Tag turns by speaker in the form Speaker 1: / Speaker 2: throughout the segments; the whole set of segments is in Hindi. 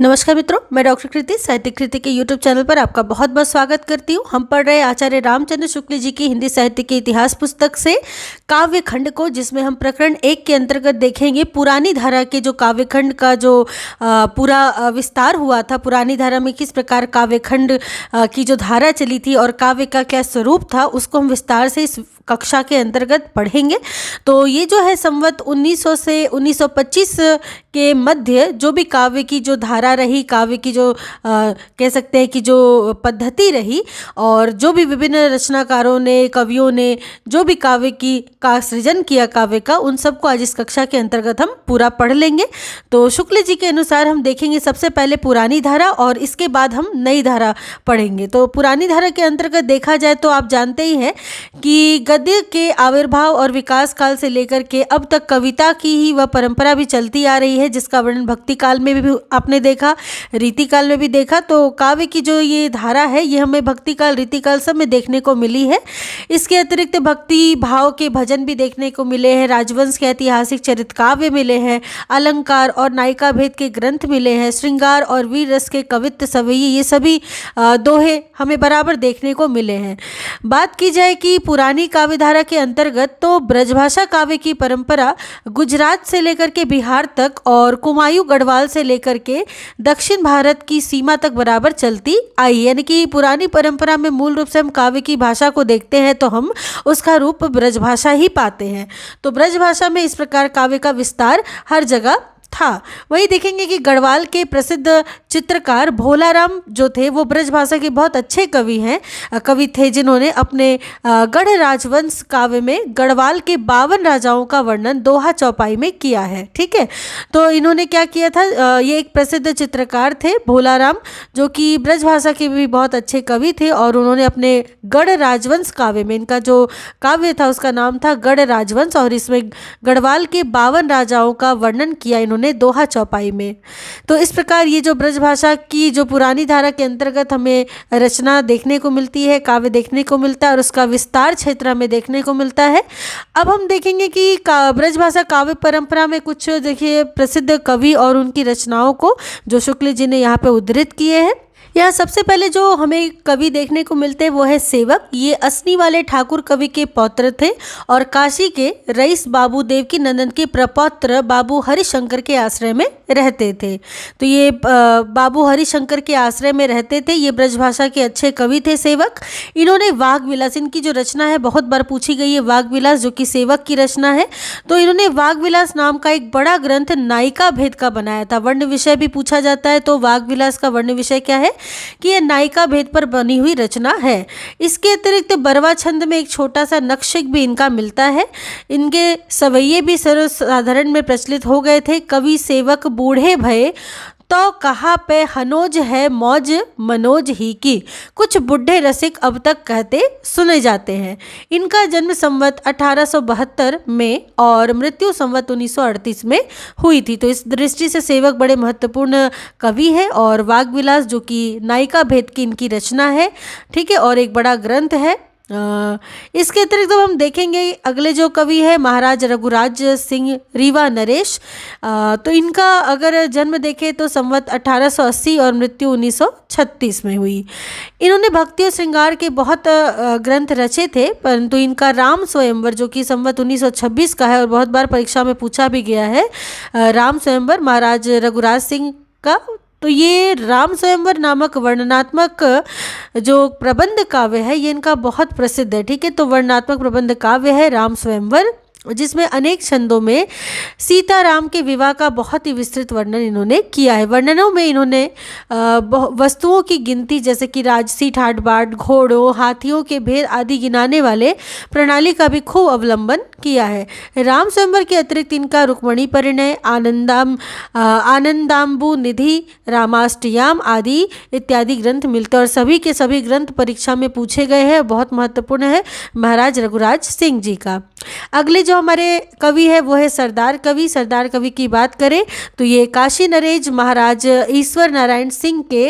Speaker 1: नमस्कार मित्रों, मैं डॉक्टर कृति साहित्य कृति के यूट्यूब चैनल पर आपका बहुत बहुत स्वागत करती हूँ। हम पढ़ रहे आचार्य रामचंद्र शुक्ल जी की हिंदी साहित्य के इतिहास पुस्तक से काव्य खंड को, जिसमें हम प्रकरण 1 के अंतर्गत देखेंगे पुरानी धारा के जो काव्य खंड का जो पूरा विस्तार हुआ था। पुरानी धारा में किस प्रकार काव्य खंड की जो धारा चली थी और काव्य का क्या स्वरूप था, उसको हम विस्तार से इस कक्षा के अंतर्गत पढ़ेंगे। तो ये जो है संवत 1900 से 1925 के मध्य जो भी काव्य की जो धारा रही, काव्य की जो कह सकते हैं कि जो पद्धति रही, और जो भी विभिन्न रचनाकारों ने, कवियों ने जो भी काव्य का सृजन किया काव्य का, उन सबको आज इस कक्षा के अंतर्गत हम पूरा पढ़ लेंगे। तो शुक्ल जी के अनुसार हम देखेंगे सबसे पहले पुरानी धारा और इसके बाद हम नई धारा पढ़ेंगे। तो पुरानी धारा के अंतर्गत देखा जाए तो आप जानते ही हैं कि गद्य के आविर्भाव और विकास काल से लेकर के अब तक कविता की ही वह परंपरा भी चलती आ रही है, जिसका वर्णन भक्ति काल में भी आपने देखा, रीति काल में भी देखा। तो काव्य की जो ये धारा है, ये हमें भक्ति काल, रीति काल सब में देखने को मिली है। इसके अतिरिक्त भक्ति भाव के भजन भी देखने को मिले हैं, राजवंश के ऐतिहासिक चरित काव्य मिले हैं, अलंकार और नायिका भेद के ग्रंथ मिले हैं, श्रृंगार और वीर रस के कवित्त सवैये, ये सभी दोहे हमें बराबर देखने को मिले हैं। बात की जाए कि पुरानी काव्य धारा के अंतर्गत तो ब्रजभाषा काव्य की परंपरा गुजरात से लेकर के बिहार तक और कुमायूं गढ़वाल से लेकर के दक्षिण भारत की सीमा तक बराबर चलती आई। यानी कि पुरानी परंपरा में मूल रूप से हम काव्य की भाषा को देखते हैं तो हम उसका रूप ब्रजभाषा ही पाते हैं। तो ब्रजभाषा में इस प्रकार काव्य का विस्तार हर जगह था। वही देखेंगे कि गढ़वाल के प्रसिद्ध चित्रकार भोलाराम जो थे, वो ब्रजभाषा के बहुत अच्छे कवि थे, जिन्होंने अपने गढ़ राजवंश काव्य में गढ़वाल के 52 राजाओं का वर्णन दोहा चौपाई में किया है। ठीक है, तो इन्होंने क्या किया था, ये एक प्रसिद्ध चित्रकार थे भोलाराम, जो कि ब्रजभाषा के भी बहुत अच्छे कवि थे, और उन्होंने अपने गढ़ राजवंश काव्य में, इनका जो काव्य था उसका नाम था गढ़ राजवंश, और इसमें गढ़वाल के 52 राजाओं का वर्णन किया इन्होंने दोहा चौपाई में। तो इस प्रकार ये जो ब्रजभाषा की जो पुरानी धारा के अंतर्गत हमें रचना देखने को मिलती है, काव्य देखने को मिलता है, और उसका विस्तार क्षेत्र में देखने को मिलता है। अब हम देखेंगे कि ब्रजभाषा काव्य परंपरा में कुछ देखिए प्रसिद्ध कवि और उनकी रचनाओं को जो शुक्ल जी ने यहाँ पे उद्धृत किए हैं। यहाँ सबसे पहले जो हमें कवि देखने को मिलते हैं वो है सेवक। ये असनी वाले ठाकुर कवि के पौत्र थे और काशी के रईस बाबू देवकी नंदन के प्रपौत्र बाबू हरिशंकर के आश्रय में रहते थे। तो ये बाबू हरिशंकर के आश्रय में रहते थे। ये ब्रजभाषा के अच्छे कवि थे सेवक। इन्होंने वाग विलास, इनकी जो रचना है बहुत बार पूछी गई है, वाग विलास, जो कि सेवक की रचना है। तो इन्होंने वाग विलास नाम का एक बड़ा ग्रंथ नायिका भेद का बनाया था। वर्ण विषय भी पूछा जाता है, तो वाग विलास का वर्ण विषय क्या है कि यह नायिका भेद पर बनी हुई रचना है। इसके अतिरिक्त बरवा छंद में एक छोटा सा नक्शिक भी इनका मिलता है। इनके सवैये भी सर्वसाधारण में प्रचलित हो गए थे। कवि सेवक बूढ़े भये तो कहा पे हनोज है मौज मनोज ही की, कुछ बुढ़े रसिक अब तक कहते सुने जाते हैं। इनका जन्म संवत 1872 में और मृत्यु संवत 1938 में हुई थी। तो इस दृष्टि से सेवक बड़े महत्वपूर्ण कवि है, और वाग विलास जो कि नायिका भेद की इनकी रचना है, ठीक है, और एक बड़ा ग्रंथ है। इसके अतिरिक्त तो हम देखेंगे अगले जो कवि है महाराज रघुराज सिंह रीवा नरेश। तो इनका अगर जन्म देखें तो संवत 1880 और मृत्यु 1936 में हुई। इन्होंने भक्ति और श्रृंगार के बहुत ग्रंथ रचे थे, परंतु इनका राम स्वयंवर जो कि संवत 1926 का है और बहुत बार परीक्षा में पूछा भी गया है, राम स्वयंवर महाराज रघुराज सिंह का, तो ये राम स्वयंवर नामक वर्णनात्मक जो प्रबंध काव्य है ये इनका बहुत प्रसिद्ध है। ठीक है, तो वर्णनात्मक प्रबंध काव्य है राम स्वयंवर, जिसमें अनेक छंदों में सीताराम के विवाह का बहुत ही विस्तृत वर्णन इन्होंने किया है। वर्णनों में इन्होंने वस्तुओं की गिनती, जैसे कि राजसी ठाट बाट, घोड़ों, हाथियों के भेद आदि गिनाने वाले प्रणाली का भी खूब अवलंबन किया है। राम स्वयंवर के अतिरिक्त इनका रुक्मणी परिणय, आनंदाम्बु निधि, रामाष्टयाम आदि इत्यादि ग्रंथ मिलते हैं, और सभी के सभी ग्रंथ परीक्षा में पूछे गए हैं। बहुत महत्वपूर्ण है महाराज रघुराज सिंह जी का। अगले जो हमारे कवि है वो है सरदार कवि। सरदार कवि की बात करें तो ये काशी नरेश महाराज ईश्वर नारायण सिंह के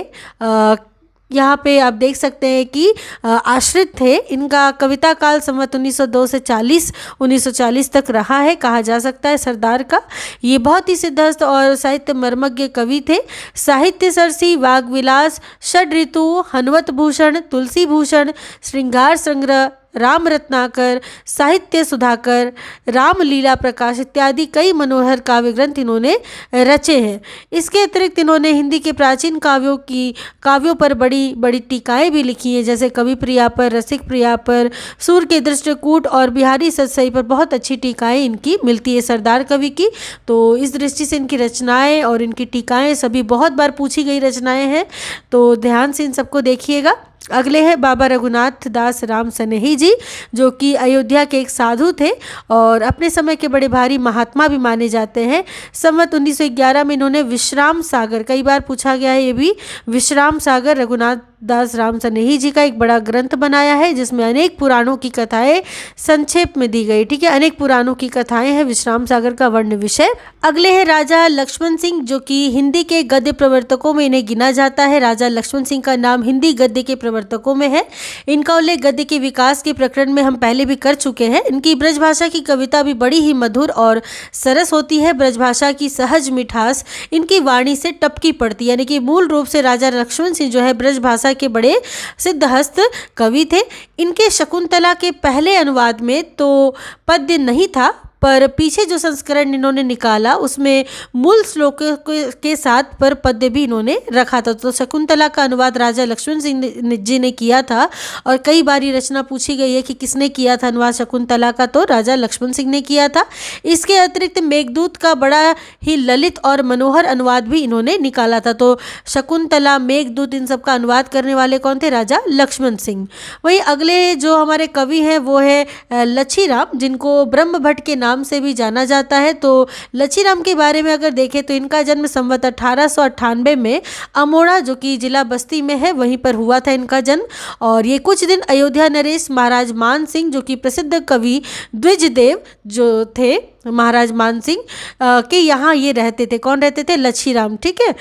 Speaker 1: यहाँ पे आप देख सकते हैं कि आश्रित थे। इनका कविता काल संवत 1902 से 1940 तक रहा है, कहा जा सकता है सरदार का। ये बहुत ही सिद्धहस्त और साहित्य मर्मज्ञ कवि थे। साहित्य सरसी, वाग विलास, षड ऋतु, हनवत भूषण, तुलसी भूषण, श्रृंगार संग्रह, राम रत्नाकर, साहित्य सुधाकर, रामलीला प्रकाश इत्यादि कई मनोहर काव्य ग्रंथ इन्होंने रचे हैं। इसके अतिरिक्त इन्होंने हिंदी के प्राचीन काव्यों पर बड़ी बड़ी टीकाएं भी लिखी हैं, जैसे कवि प्रिया पर, रसिक प्रिया पर, सूर के दृष्टिकूट और बिहारी सतसई पर बहुत अच्छी टीकाएं इनकी मिलती है सरदार कवि की। तो इस दृष्टि से इनकी रचनाएं और इनकी टीकाएं सभी बहुत बार पूछी गई रचनाएं हैं, तो ध्यान से इन सबको देखिएगा। अगले हैं बाबा रघुनाथ दास राम सनेही जी, जो कि अयोध्या के एक साधु थे और अपने समय के बड़े भारी महात्मा भी माने जाते हैं। संवत 1911 में इन्होंने विश्राम सागर, कई बार पूछा गया है ये भी, विश्राम सागर रघुनाथ दास राम सनेही जी का एक बड़ा ग्रंथ बनाया है, जिसमें अनेक पुराणों की कथाएं संक्षेप में दी गई। ठीक है, अनेक पुराणों की कथाएं हैं विश्राम सागर का वर्ण विषय। अगले हैं राजा लक्ष्मण सिंह, जो कि हिंदी के गद्य प्रवर्तकों में इन्हें गिना जाता है। राजा लक्ष्मण सिंह का नाम हिंदी गद्य के प्रवर्तकों में है। इनका उल्लेख गद्य के विकास के प्रकरण में हम पहले भी कर चुके हैं। इनकी ब्रजभाषा की कविता भी बड़ी ही मधुर और सरस होती है। ब्रजभाषा की सहज मिठास इनकी वाणी से टपकी पड़ती है, यानी कि मूल रूप से राजा लक्ष्मण सिंह जो है ब्रजभाषा के बड़े सिद्धहस्त कवि थे। इनके शकुंतला के पहले अनुवाद में तो पद्य नहीं था, पर पीछे जो संस्करण इन्होंने निकाला उसमें मूल श्लोक के साथ पर पद्य भी इन्होंने रखा था। तो शकुंतला का अनुवाद राजा लक्ष्मण सिंह जी ने किया था और कई बार ये रचना पूछी गई है कि किसने किया था अनुवाद शकुंतला का, तो राजा लक्ष्मण सिंह ने किया था। इसके अतिरिक्त मेघदूत का बड़ा ही ललित और मनोहर अनुवाद भी इन्होंने निकाला था। तो शकुंतला, मेघदूत, इन सब का अनुवाद करने वाले कौन थे? राजा लक्ष्मण सिंह। वहीं अगले जो हमारे कवि हैं वो है लच्छीराम, जिनको ब्रह्म भट्ट के नाम से भी जाना जाता है। तो लच्छीराम के बारे में अगर देखें तो इनका जन्म संवत 1898 में अमोड़ा, जो कि जिला बस्ती में है, वहीं पर हुआ था इनका जन्म। और ये कुछ दिन अयोध्या नरेश महाराज मान सिंह, जो कि प्रसिद्ध कवि द्विजदेव जो थे महाराज मान सिंह के यहाँ ये रहते थे। कौन रहते थे? लच्छीराम। ठीक है,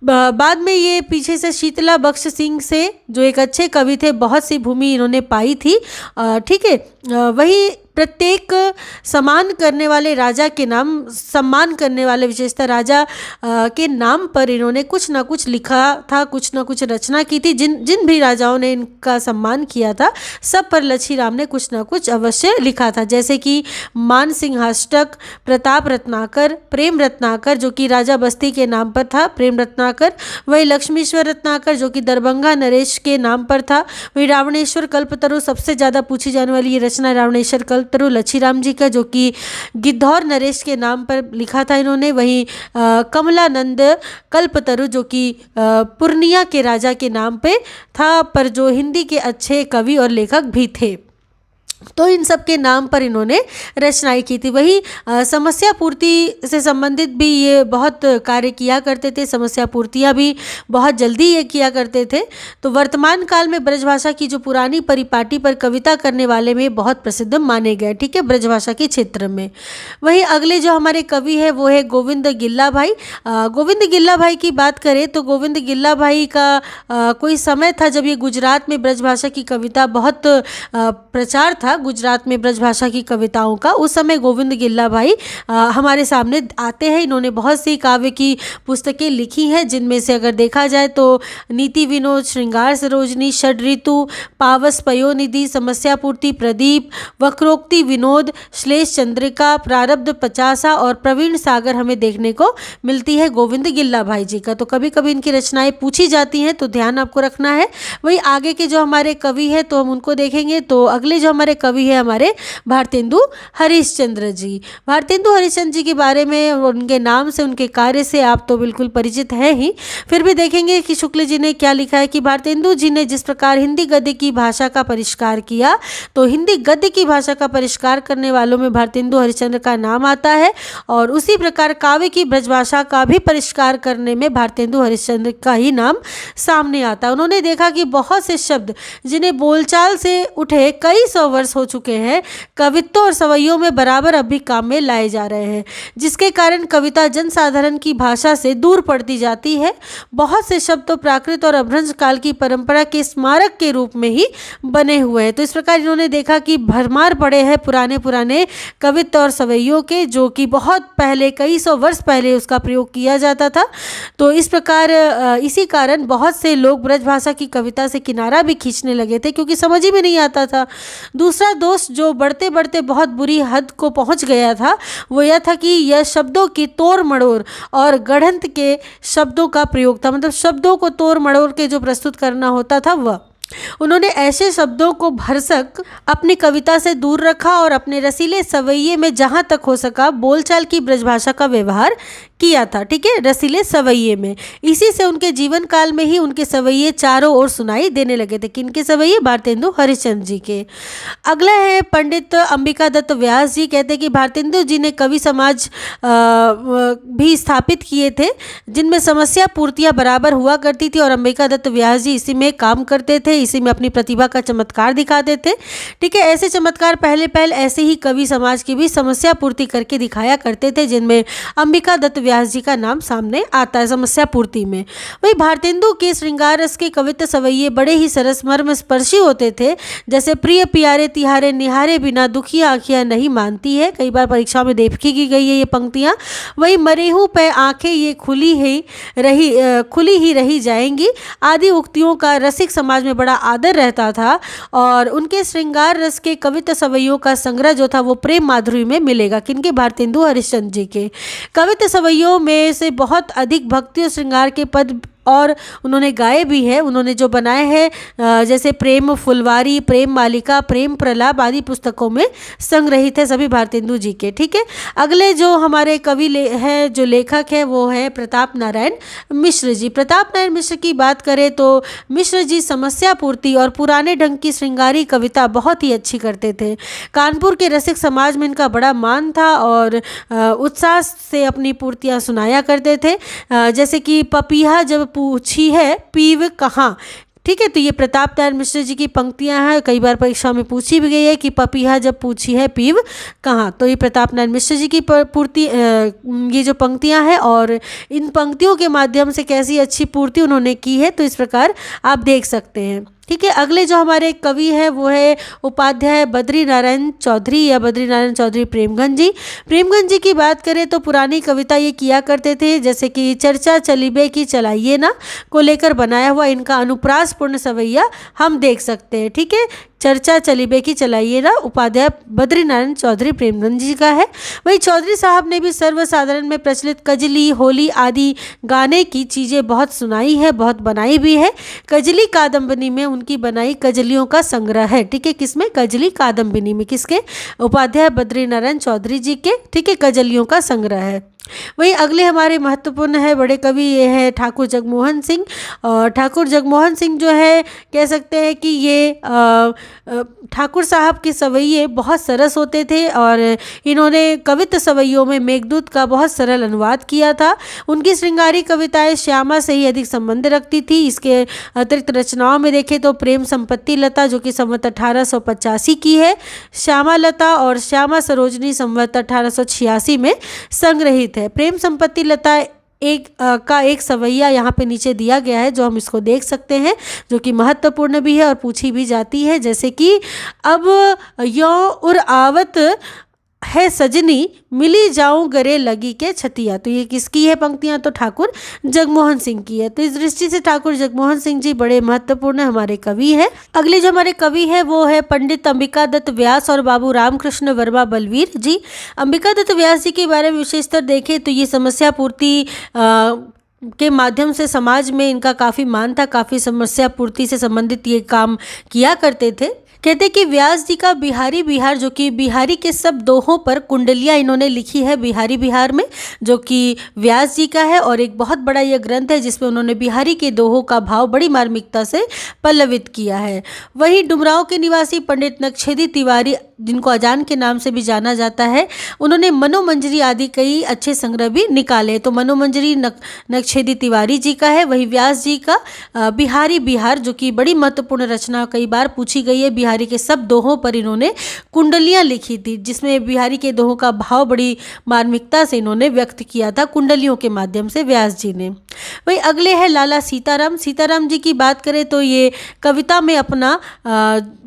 Speaker 1: बाद में ये पीछे से शीतला बख्श सिंह से, जो एक अच्छे कवि थे, बहुत सी भूमि इन्होंने पाई थी। ठीक है, वही प्रत्येक सम्मान करने वाले राजा के नाम, सम्मान करने वाले विशेषतः राजा के नाम पर इन्होंने कुछ ना कुछ लिखा था, कुछ ना कुछ रचना की थी। जिन भी राजाओं ने इनका सम्मान किया था सब पर लच्छीराम ने कुछ ना कुछ अवश्य लिखा था, जैसे कि मान सिंहाष्टक, प्रताप रत्नाकर, प्रेम रत्नाकर जो कि राजा बस्ती के नाम पर था, प्रेम रत्नाकर। वही लक्ष्मीश्वर रत्नाकर जो कि दरभंगा नरेश के नाम पर था। वही रावणेश्वर कल्पतरु, सबसे ज़्यादा पूछी जाने वाली ये रचना रावणेश्वर कल्पतरु लच्छीराम जी का, जो कि गिद्धौर नरेश के नाम पर लिखा था इन्होंने। वहीं कमलानंद कल्पतरु जो कि पूर्णिया के राजा के नाम पे था, पर जो हिंदी के अच्छे कवि और लेखक भी थे। तो इन सब के नाम पर इन्होंने रचनाएं की थी। वही समस्या पूर्ति से संबंधित भी ये बहुत कार्य किया करते थे, समस्या पूर्तियाँ भी बहुत जल्दी ये किया करते थे। तो वर्तमान काल में ब्रजभाषा की जो पुरानी परिपाटी पर कविता करने वाले में बहुत प्रसिद्ध माने गए। ठीक है, ब्रजभाषा के क्षेत्र में। वही अगले जो हमारे कवि है वो है गोविंद गिल्ला भाई। गोविंद गिल्ला भाई की बात करें तो गोविंद गिल्ला भाई का कोई समय था जब ये गुजरात में ब्रजभाषा की कविता बहुत प्रचार था, गुजरात में ब्रजभाषा की कविताओं का। उस समय गोविंद गिल्ला भाई हमारे सामने आते हैं। इन्होंने बहुत सी काव्य की पुस्तकें लिखी हैं, जिनमें से अगर देखा जाए तो नीति विनोद, श्रृंगार सरोजनी, षड ऋतु, पावस पयोनिधि, समस्या पूर्ति, प्रदीप, वक्रोक्ति विनोद, श्लेष चंद्रिका, प्रारब्ध पचासा और प्रवीण सागर हमें देखने को मिलती है गोविंद गिल्ला भाई जी का। तो कभी कभी इनकी रचनाएं पूछी जाती हैं, तो ध्यान आपको रखना है। वही आगे के जो हमारे कवि हैं तो हम उनको देखेंगे। तो अगले जो हमारे कवि है हमारे भारतेंदु हरिश्चंद्र जी। भारतेंदु हरिश्चंद्र जी के बारे में, उनके नाम से, उनके कार्य से आप तो बिल्कुल परिचित हैं ही, फिर भी देखेंगे कि शुक्ल जी ने क्या लिखा है कि भारतेंदु जी ने जिस प्रकार हिंदी गद्य की भाषा का परिष्कार किया, तो हिंदी गद्य की भाषा का परिष्कार करने वालों में भारतेंदु हरिश्चंद्र का नाम आता है। और उसी प्रकार काव्य की ब्रजभाषा का भी परिष्कार करने में भारतेंदु हरिश्चंद्र का ही नाम सामने आता है। उन्होंने देखा कि बहुत से शब्द जिन्हें बोलचाल से उठे कई सौ वर्ष वर्ष हो चुके हैं, कवित्व और सवैयों में बराबर अब भी काम में लाए जा रहे हैं, जिसके कारण कविता जनसाधारण की भाषा से दूर पड़ती जाती है। बहुत से शब्द तो प्राकृत और अभ्रंश काल की परंपरा के स्मारक के रूप में ही बने हुए हैं। तो इस प्रकार इन्होंने देखा कि भरमार पड़े हैं पुराने पुराने कवित्व और सवैयों के, जो कि बहुत पहले कई सौ वर्ष पहले उसका प्रयोग किया जाता था। तो इस प्रकार इसी कारण बहुत से लोग ब्रजभाषा की कविता से किनारा भी खींचने लगे थे, क्योंकि समझ ही में नहीं आता था। दूसरा दोष जो बढ़ते बढ़ते बहुत बुरी हद को पहुंच गया था, वो यह था कि यह शब्दों की तोड़ मड़ोड़ और गढ़ंत के शब्दों का प्रयोग था। मतलब शब्दों को तोड़ मड़ोड़ के जो प्रस्तुत करना होता था वह, उन्होंने ऐसे शब्दों को भरसक अपनी कविता से दूर रखा और अपने रसीले सवैये में जहाँ तक हो सका बोलचाल की ब्रजभाषा का व्यवहार किया था। ठीक है, रसीले सवैये में। इसी से उनके जीवन काल में ही उनके सवैये चारों ओर सुनाई देने लगे थे। किनके सवैये? भारतेंदु हरिश्चंद्र जी के। अगला है पंडित अंबिका दत्त व्यास जी। कहते हैं कि भारतेंदु जी ने कवि समाज भी स्थापित किए थे, जिनमें समस्या पूर्तियाँ बराबर हुआ करती थी, और अंबिका दत्त व्यास जी इसी में काम करते थे, इसी में अपनी प्रतिभा का चमत्कार दिखाते थे। ठीक है, ऐसे चमत्कार पहले ऐसे ही कवि समाज की भी समस्या पूर्ति करके दिखाया करते थे, जिनमें अंबिका दत्त व्यास जी का नाम सामने आता है समस्या पूर्ति में। वही भारतेंदु के श्रृंगार रस के कवित्व सवैये बड़े ही सरस मर्म स्पर्शी होते थे, जैसे प्रिय प्यारे तिहारे निहारे बिना दुखिया आँखियाँ नहीं मानती है। कई बार परीक्षाओं में देखी की गई है ये पंक्तियाँ। वही मरेहू पे आंखें ये खुली ही रही जाएंगी आदि उक्तियों का रसिक समाज में बड़ा आदर रहता था, और उनके श्रृंगार रस के कवित्व सवैयों का संग्रह जो था वो प्रेम माधुरी में मिलेगा। किनके? भारतेंदु हरिश्चंद्र जी के। कवित्व सवैयों में से बहुत अधिक भक्ति और श्रृंगार के पद और उन्होंने गाए भी है। उन्होंने जो बनाए हैं जैसे प्रेम फुलवारी, प्रेम मालिका, प्रेम प्रलाप आदि पुस्तकों में संग्रहित है सभी भारतेंदु जी के। ठीक है, अगले जो हमारे कवि हैं, जो लेखक है, वो है प्रताप नारायण मिश्र जी। प्रताप नारायण मिश्र की बात करें तो मिश्र जी समस्या पूर्ति और पुराने ढंग की श्रृंगारी कविता बहुत ही अच्छी करते थे। कानपुर के रसिक समाज में इनका बड़ा मान था और उत्साह से अपनी पूर्तियाँ सुनाया करते थे। जैसे कि पपीहा जब पूछी है पीव कहाँ। ठीक है, तो ये प्रताप नारायण मिश्र जी की पंक्तियां हैं, कई बार परीक्षा में पूछी भी गई है कि पपीहा जब पूछी है पीव कहाँ। तो ये प्रताप नारायण मिश्र जी की पूर्ति ये जो पंक्तियां हैं, और इन पंक्तियों के माध्यम से कैसी अच्छी पूर्ति उन्होंने की है, तो इस प्रकार आप देख सकते हैं। ठीक है, अगले जो हमारे कवि हैं वो है उपाध्याय बद्री नारायण चौधरी या बद्री नारायण चौधरी प्रेमगंज जी। प्रेमगंज जी की बात करें तो पुरानी कविता ये किया करते थे, जैसे कि चर्चा चलिबे की चलाइए ना को लेकर बनाया हुआ इनका अनुप्रासपूर्ण सवैया हम देख सकते हैं। ठीक है, चर्चा चलिबे की चलाइए ना उपाध्याय बद्री नारायण चौधरी प्रेमगंज जी का है। वही चौधरी साहब ने भी सर्वसाधारण में प्रचलित कजली, होली आदि गाने की चीज़ें बहुत सुनाई है, बहुत बनाई भी है। कजली कादम्बनी में उनकी बनाई कजलियों का संग्रह है। ठीक है, किसमें? कजली कादम्बनी में। किसके? उपाध्याय बद्री नारायण चौधरी जी के। ठीक है, कजलियों का संग्रह है। वही अगले हमारे महत्वपूर्ण है बड़े कवि ये है ठाकुर जगमोहन सिंह। और ठाकुर जगमोहन सिंह जो है कह सकते हैं कि ये ठाकुर साहब के सवैये बहुत सरस होते थे, और इन्होंने कवित्व सवैयों में मेघदूत का बहुत सरल अनुवाद किया था। उनकी श्रृंगारी कविताएं श्यामा से ही अधिक संबंध रखती थी। इसके अतिरिक्त रचनाओं में देखें तो प्रेम संपत्ति लता जो कि संवत 1885 की है, श्यामा लता और श्यामा सरोजनी संवत 1886 में संग्रहित है। प्रेम संपत्ति लता एक सवैया यहाँ पे नीचे दिया गया है, जो हम इसको देख सकते हैं, जो कि महत्वपूर्ण भी है और पूछी भी जाती है। जैसे कि अब यो उर आवत है सजनी मिली जाऊं गरे लगी के छतिया। तो ये किसकी है पंक्तियां? तो ठाकुर जगमोहन सिंह की है। तो इस दृष्टि से ठाकुर जगमोहन सिंह जी बड़े महत्वपूर्ण हमारे कवि हैं। अगले जो हमारे कवि है वो है पंडित अंबिका दत्त व्यास और बाबू रामकृष्ण वर्मा बलवीर जी। अंबिका दत्त व्यास जी के बारे में विशेषतर देखें तो ये समस्या पूर्ति के माध्यम से समाज में इनका काफ़ी मान था, काफ़ी समस्या पूर्ति से संबंधित ये काम किया करते थे। कहते कि व्यास जी का बिहारी बिहार, जो कि बिहारी के सब दोहों पर कुंडलियाँ इन्होंने लिखी है बिहारी बिहार में, जो कि व्यास जी का है, और एक बहुत बड़ा यह ग्रंथ है जिसमें उन्होंने बिहारी के दोहों का भाव बड़ी मार्मिकता से पल्लवित किया है। वहीं डुमरांव के निवासी पंडित नक्शेदी तिवारी, जिनको अजान के नाम से भी जाना जाता है, उन्होंने मनोमंजरी आदि कई अच्छे संग्रह भी निकाले। तो मनोमंजरी नक्शेदी तिवारी जी का है। वही व्यास जी का बिहारी बिहार, जो कि बड़ी महत्वपूर्ण रचना कई बार पूछी गई है, बिहारी बिहारी के सब दोहों पर इन्होंने कुंडलियाँ लिखी थी, जिसमें बिहारी के दोहों का भाव बड़ी मार्मिकता से इन्होंने व्यक्त किया था कुंडलियों के माध्यम से व्यास जी ने। वही अगले है लाला सीताराम। सीताराम जी की बात करें तो ये कविता में अपना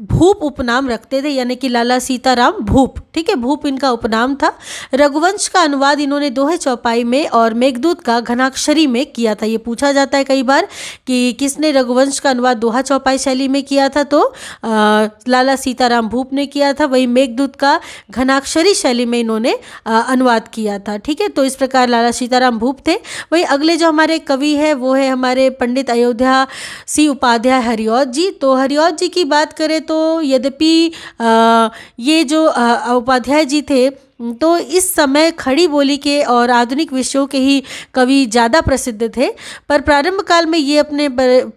Speaker 1: भूप उपनाम रखते थे, यानी कि लाला सीताराम भूप, ठीक है, भूप इनका उपनाम था। रघुवंश का अनुवाद इन्होंने दोहे चौपाई में और मेघदूत का घनाक्षरी में किया था। ये पूछा जाता है कई बार कि किसने रघुवंश का अनुवाद दोहा चौपाई शैली में किया था, तो लाला सीताराम भूप ने किया था। वही मेघदूत का घनाक्षरी शैली में इन्होंने अनुवाद किया था, ठीक है। तो इस प्रकार लाला सीताराम भूप थे। वही अगले जो हमारे कवि है वो है हमारे पंडित अयोध्या सिंह उपाध्याय हरिऔध जी। तो हरिऔध जी की बात करें तो यद्यपि ये जो उपाध्याय जी थे तो इस समय खड़ी बोली के और आधुनिक विषयों के ही कवि ज़्यादा प्रसिद्ध थे, पर प्रारंभ काल में ये अपने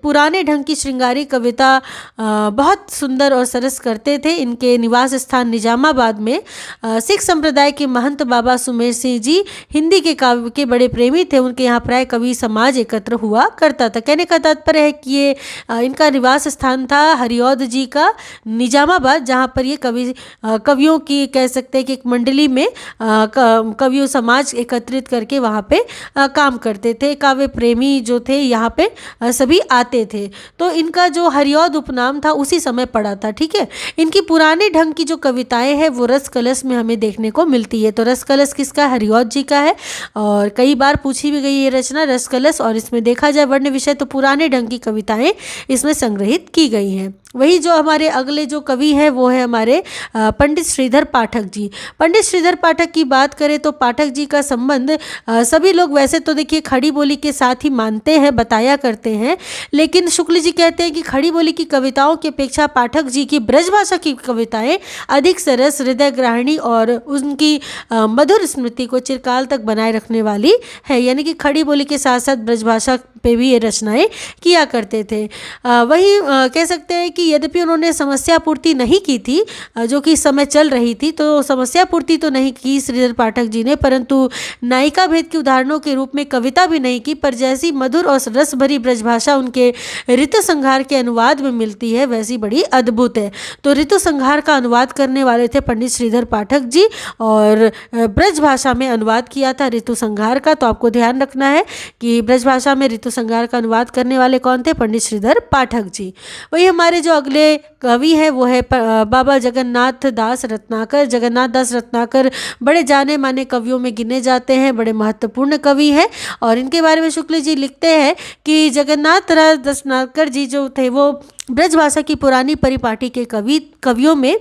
Speaker 1: पुराने ढंग की श्रृंगारी कविता बहुत सुंदर और सरस करते थे। इनके निवास स्थान निजामाबाद में सिख संप्रदाय के महंत बाबा सुमेर सिंह जी हिंदी के काव्य के बड़े प्रेमी थे। उनके यहाँ प्राय कवि समाज एकत्र हुआ करता था। कहने का तात्पर्य है कि ये इनका निवास स्थान था हरिऔध जी का निजामाबाद, जहाँ पर ये कवियों की कह सकते हैं कि एक मंडली में कवियों समाज एकत्रित करके वहाँ पे काम करते थे। काव्य प्रेमी जो थे यहाँ पे सभी आते थे। तो इनका जो हरिऔध उपनाम था उसी समय पड़ा था, ठीक है। इनकी पुराने ढंग की जो कविताएं हैं वो रस कलश में हमें देखने को मिलती है। तो रस कलश किसका? हरिऔध जी का है, और कई बार पूछी भी गई ये रचना रस कलश, और इसमें देखा जाए वर्ण विषय तो पुराने ढंग की कविताएं इसमें संग्रहित की गई हैं। वही जो हमारे अगले जो कवि हैं वो है हमारे पंडित श्रीधर पाठक जी। पंडित श्रीधर पाठक की बात करें तो पाठक जी का संबंध सभी लोग वैसे तो देखिए खड़ी बोली के साथ ही मानते हैं, बताया करते हैं, लेकिन शुक्ल जी कहते हैं कि खड़ी बोली की कविताओं की अपेक्षा पाठक जी की ब्रजभाषा की कविताएं अधिक सरस, हृदय ग्राहिणी और उनकी मधुर स्मृति को चिरकाल तक बनाए रखने वाली है। यानी कि खड़ी बोली के साथ साथ ब्रजभाषा पे भी ये रचनाएं किया करते थे। वही कह सकते हैं कि यद्यपि उन्होंने समस्या पूर्ति नहीं की थी, जो कि समय चल रही थी, तो समस्या पूर्ति तो नहीं की श्रीधर पाठक जी ने, परंतु नायिका भेद के उदाहरणों के रूप में कविता भी नहीं की। पर जैसी मधुर और रस भरी ब्रजभाषा उनके ऋतु संहार के अनुवाद में मिलती है वैसी बड़ी अद्भुत है। तो ऋतु संहार का अनुवाद करने वाले थे पंडित श्रीधर पाठक जी, और ब्रजभाषा में अनुवाद किया था ऋतु संहार का। तो आपको ध्यान रखना है कि ब्रजभाषा में ऋतु संहार का अनुवाद करने वाले कौन थे? पंडित श्रीधर पाठक जी। वही हमारे जो अगले कवि है वो है बाबा जगन्नाथ दास रत्नाकर। जगन्नाथ दास रत्नाकर बड़े जाने माने कवियों में गिने जाते हैं, बड़े महत्वपूर्ण कवि हैं, और इनके बारे में शुक्ल जी लिखते हैं कि जगन्नाथ दास रत्नाकर जी जो थे वो ब्रजभाषा की पुरानी परिपाटी के कवियों में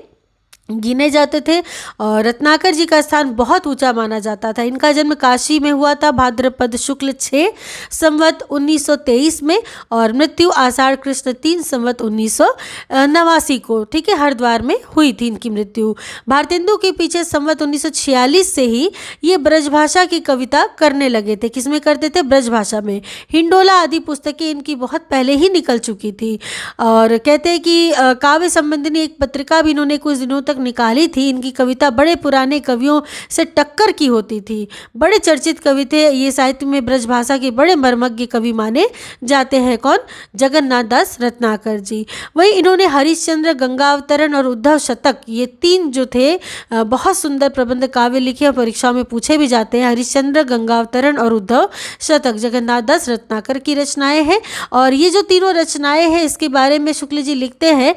Speaker 1: गिने जाते थे, और रत्नाकर जी का स्थान बहुत ऊंचा माना जाता था। इनका जन्म काशी में हुआ था भाद्रपद शुक्ल 6 संवत 1923 में, और मृत्यु आषाढ़ कृष्ण 3 संवत 1989 को, ठीक है, हरिद्वार में हुई थी इनकी मृत्यु। भारतेंदु के पीछे संवत 1946 से ही ये ब्रजभाषा की कविता करने लगे थे। किसमें करते थे? ब्रजभाषा में। हिंडोला आदि पुस्तकें इनकी बहुत पहले ही निकल चुकी थी, और कहते हैं कि काव्य संबंधी एक पत्रिका भी इन्होंने कुछ दिनों तक निकाली थी। इनकी कविता बड़े पुराने कवियों से टक्कर की होती थी। बड़े चर्चित कवि थे ये, साहित्य में ब्रजभाषा के बड़े मर्मज्ञ कवि माने जाते हैं। कौन? जगन्नाथ दास रत्नाकर जी। वही इन्होंने हरिश्चंद्र, गंगावतरण और उद्धव शतक, ये 3 जो थे बहुत सुंदर प्रबंध काव्य लिखे और परीक्षा में पूछे भी जाते हैं। हरिश्चंद्र, गंगावतरण और उद्धव शतक जगन्नाथ दास रत्नाकर की रचनाएं हैं। और ये जो तीनों रचनाएं हैं इसके बारे में शुक्ल जी लिखते हैं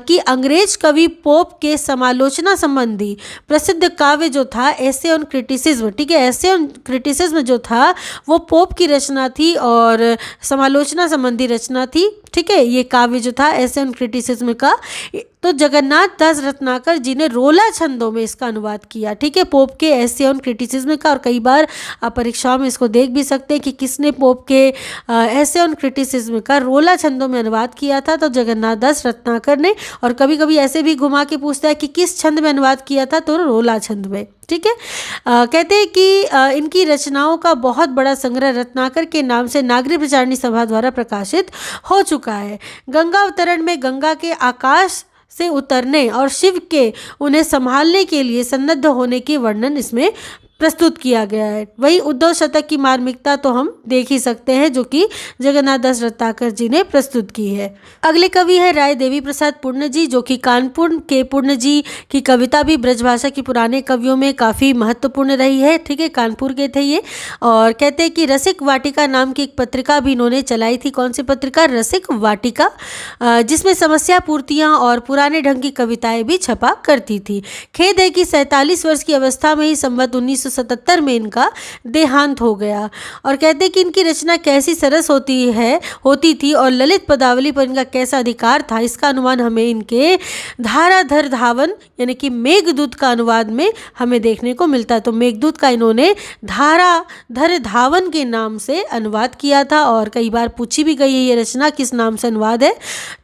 Speaker 1: कि अंग्रेज कवि पोप के समालोचना संबंधी प्रसिद्ध काव्य जो था एसे ऑन क्रिटिसिज्म, ठीक है, एसे ऑन क्रिटिसिज्म जो था वो पोप की रचना थी और समालोचना संबंधी रचना थी, ठीक है। ये काव्य जो था एसे ऑन क्रिटिसिज्म का, तो जगन्नाथ दास रत्नाकर जी ने रोला छंदों में इसका अनुवाद किया, ठीक है, पोप के एसे ऑन क्रिटिसिज्म का। और कई बार आप परीक्षाओं में इसको देख भी सकते हैं कि किसने पोप के एसे ऑन क्रिटिसिज्म का रोला छंदों में अनुवाद किया था, तो जगन्नाथ दास रत्नाकर ने। और कभी कभी ऐसे भी घुमा के पूछता है कि किस छंद में अनुवाद किया था, तो रोला छंद में, ठीक है। कहते हैं कि इनकी रचनाओं का बहुत बड़ा संग्रह रत्नाकर के नाम से नागरिक प्रचारणी सभा द्वारा प्रकाशित हो चुका है। गंगा अवतरण में गंगा के आकाश से उतरने और शिव के उन्हें संभालने के लिए सन्नद्ध होने की वर्णन इसमें प्रस्तुत किया गया है। वही उद्धव शतक की मार्मिकता तो हम देख ही सकते हैं, जो कि जगन्नाथ दास रत्नाकर जी ने प्रस्तुत की है। अगले कवि है राय देवी प्रसाद पूर्ण जी, जो कि कानपुर के पूर्ण जी की कविता भी ब्रजभाषा की पुराने कवियों में काफ़ी महत्वपूर्ण रही है। ठीक है, कानपुर के थे ये। और कहते हैं कि रसिक वाटिका नाम की एक पत्रिका भी इन्होंने चलाई थी। कौन सी पत्रिका? रसिक वाटिका, जिसमें समस्या पूर्तियाँ और पुराने ढंग की कविताएँ भी छपा करती थी। खेद है कि 47 वर्ष की अवस्था में ही संवत 1977 में इनका देहांत हो गया। और कहते हैं कि इनकी रचना कैसी सरस होती थी और ललित पदावली पर इनका कैसा अधिकार था, इसका अनुमान हमें इनके धाराधर धावन यानी कि मेघदूत का अनुवाद में हमें देखने को मिलता है। तो मेघदूत का इन्होंने धाराधर धावन के नाम से अनुवाद किया था और कई बार पूछी भी गई है ये रचना किस नाम से अनुवाद है।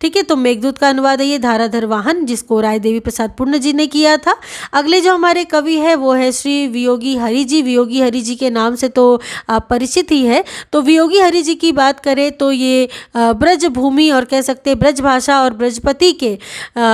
Speaker 1: ठीक है, तो मेघदूत का अनुवाद है ये धाराधर वाहन, जिसको राय देवी प्रसाद पूर्ण जी ने किया था। अगले जो हमारे कवि है वो है श्री वियोगी हरि जी। वियोगी हरि जी के नाम से तो आप परिचित ही है। तो वियोगी हरि जी की बात करें तो ये ब्रज भूमि और कह सकते हैं ब्रज भाषा और ब्रजपति के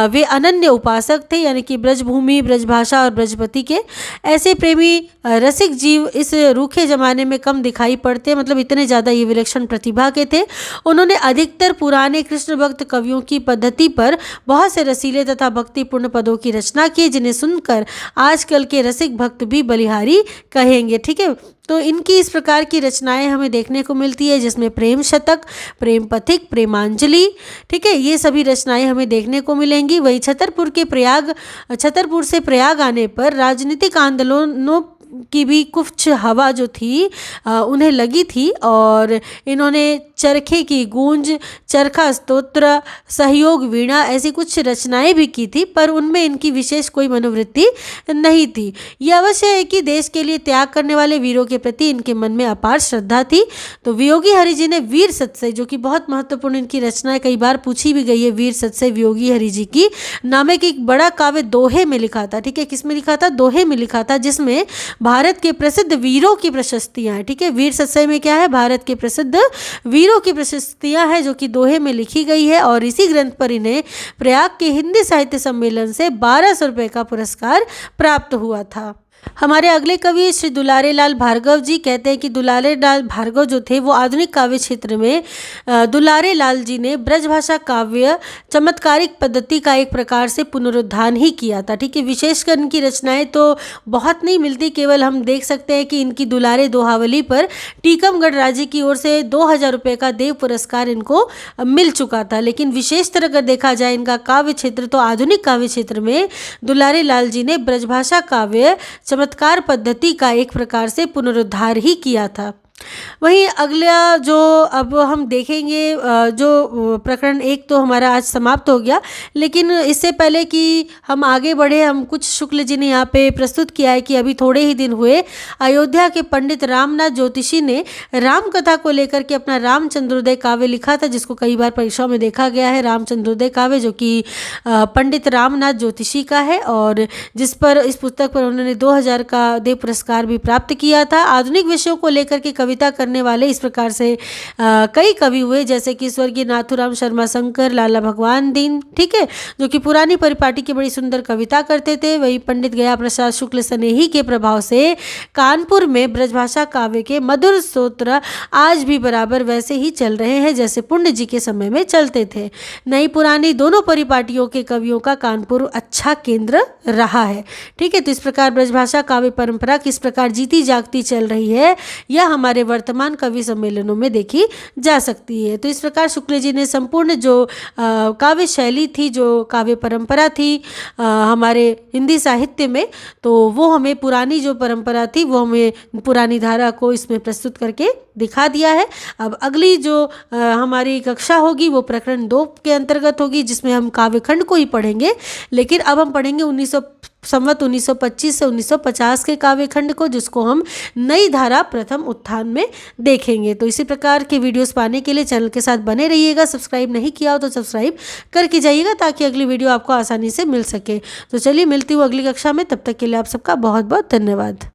Speaker 1: वे अनन्य उपासक थे, यानी कि ब्रज भूमि, ब्रज भाषा और ब्रजपति के ऐसे प्रेमी रसिक जीव इस रूखे जमाने में कम दिखाई पड़ते, मतलब इतने ज़्यादा ये विलक्षण प्रतिभा के थे। उन्होंने अधिकतर पुराने कृष्ण भक्त कवियों की पद्धति पर बहुत से रसीले तथा भक्तिपूर्ण पदों की रचना की, जिन्हें सुनकर आजकल के रसिक भक्त भी बलिहारी कहेंगे। ठीक है, तो इनकी इस प्रकार की रचनाएं हमें देखने को मिलती है, जिसमें प्रेम शतक, प्रेम पथिक, प्रेमांजलि, ठीक है, ये सभी रचनाएं हमें देखने को मिलेंगी। वहीं छतरपुर से प्रयाग आने पर राजनीतिक आंदोलनों की भी कुछ हवा जो थी उन्हें लगी थी और इन्होंने चरखे की गूंज, चरखा स्तोत्र, सहयोग वीणा ऐसी कुछ रचनाएं भी की थी, पर उनमें इनकी विशेष कोई मनोवृत्ति नहीं थी। यह अवश्य है कि देश के लिए त्याग करने वाले वीरों के प्रति इनके मन में अपार श्रद्धा थी। तो वियोगी हरि जी ने वीर सत्सई, जो कि बहुत महत्वपूर्ण इनकी रचना कई बार पूछी भी गई है, वीर सत्सई वियोगी हरि जी की नामक एक बड़ा काव्य दोहे में लिखा था। ठीक है, किसमें लिखा था? दोहे में लिखा था, जिसमें भारत के प्रसिद्ध वीरों की प्रशस्तियां हैं। ठीक है, वीर सत्सई में क्या है? भारत के प्रसिद्ध वीरों की प्रशस्तियां हैं, जो कि दोहे में लिखी गई है। और इसी ग्रंथ पर इन्हें प्रयाग के हिंदी साहित्य सम्मेलन से 1200 रुपये का पुरस्कार प्राप्त हुआ था। हमारे अगले कवि श्री दुलारे लाल भार्गव जी। कहते हैं कि दुलारे लाल भार्गव जो थे वो आधुनिक काव्य क्षेत्र में दुलारे लाल जी ने ब्रजभाषा काव्य चमत्कारिक पद्धति का एक प्रकार से पुनरुत्थान ही किया था। ठीक है, विशेषकर इनकी रचनाएं तो बहुत नहीं मिलती, केवल हम देख सकते हैं कि इनकी दुलारे दोहावली पर टीकमगढ़ राज्य की ओर से 2000 रुपये का देव पुरस्कार इनको मिल चुका था। लेकिन विशेषतर अगर देखा जाए इनका काव्य क्षेत्र, तो आधुनिक काव्य क्षेत्र में दुलारे लाल जी ने ब्रजभाषा काव्य चमत्कार पद्धति का एक प्रकार से पुनरुद्धार ही किया था। वहीं अगला जो अब हम देखेंगे, जो प्रकरण 1 तो हमारा आज समाप्त हो गया, लेकिन इससे पहले कि हम आगे बढ़े, हम कुछ शुक्ल जी ने यहाँ पे प्रस्तुत किया है कि अभी थोड़े ही दिन हुए अयोध्या के पंडित रामनाथ ज्योतिषी ने राम कथा को लेकर के अपना रामचंद्रोदय काव्य लिखा था, जिसको कई बार परीक्षाओं में देखा गया है। रामचंद्रोदय काव्य जो कि पंडित रामनाथ ज्योतिषी का है और जिस पर इस पुस्तक पर उन्होंने 2000 का देव पुरस्कार भी प्राप्त किया था। आधुनिक विषयों को लेकर के कविता करने वाले इस प्रकार से कई कवि हुए, जैसे कि स्वर्गीय नाथूराम शर्मा शंकर, लाला भगवान दीन, ठीक है, जो कि पुरानी परिपाटी की बड़ी सुंदर कविता करते थे। वही पंडित गया प्रसाद शुक्ल स्नेही के प्रभाव से कानपुर में ब्रजभाषा काव्य के मधुर स्तोत्र आज भी बराबर वैसे ही चल रहे हैं जैसे पूर्ण जी के समय में चलते थे। नई पुरानी दोनों परिपाटियों के कवियों का कानपुर अच्छा केंद्र रहा है। ठीक है, तो इस प्रकार ब्रजभाषा काव्य परंपरा किस प्रकार जीती जागती चल रही है, यह हमारे वर्तमान कवि सम्मेलनों में देखी जा सकती है। तो इस प्रकार शुक्ल जी ने संपूर्ण जो काव्य शैली थी, जो काव्य परंपरा थी हमारे हिंदी साहित्य में, तो वो हमें पुरानी जो परंपरा थी वो हमें पुरानी धारा को इसमें प्रस्तुत करके दिखा दिया है। अब अगली जो हमारी कक्षा होगी वो प्रकरण 2 के अंतर्गत होगी, जिसमें हम काव्यखंड को ही पढ़ेंगे, लेकिन अब हम पढ़ेंगे संवत 1925 से 1950 के काव्यखंड को, जिसको हम नई धारा प्रथम उत्थान में देखेंगे। तो इसी प्रकार के वीडियोस पाने के लिए चैनल के साथ बने रहिएगा। सब्सक्राइब नहीं किया हो तो सब्सक्राइब करके जाइएगा, ताकि अगली वीडियो आपको आसानी से मिल सके। तो चलिए मिलती हूँ अगली कक्षा में, तब तक के लिए आप सबका बहुत बहुत धन्यवाद।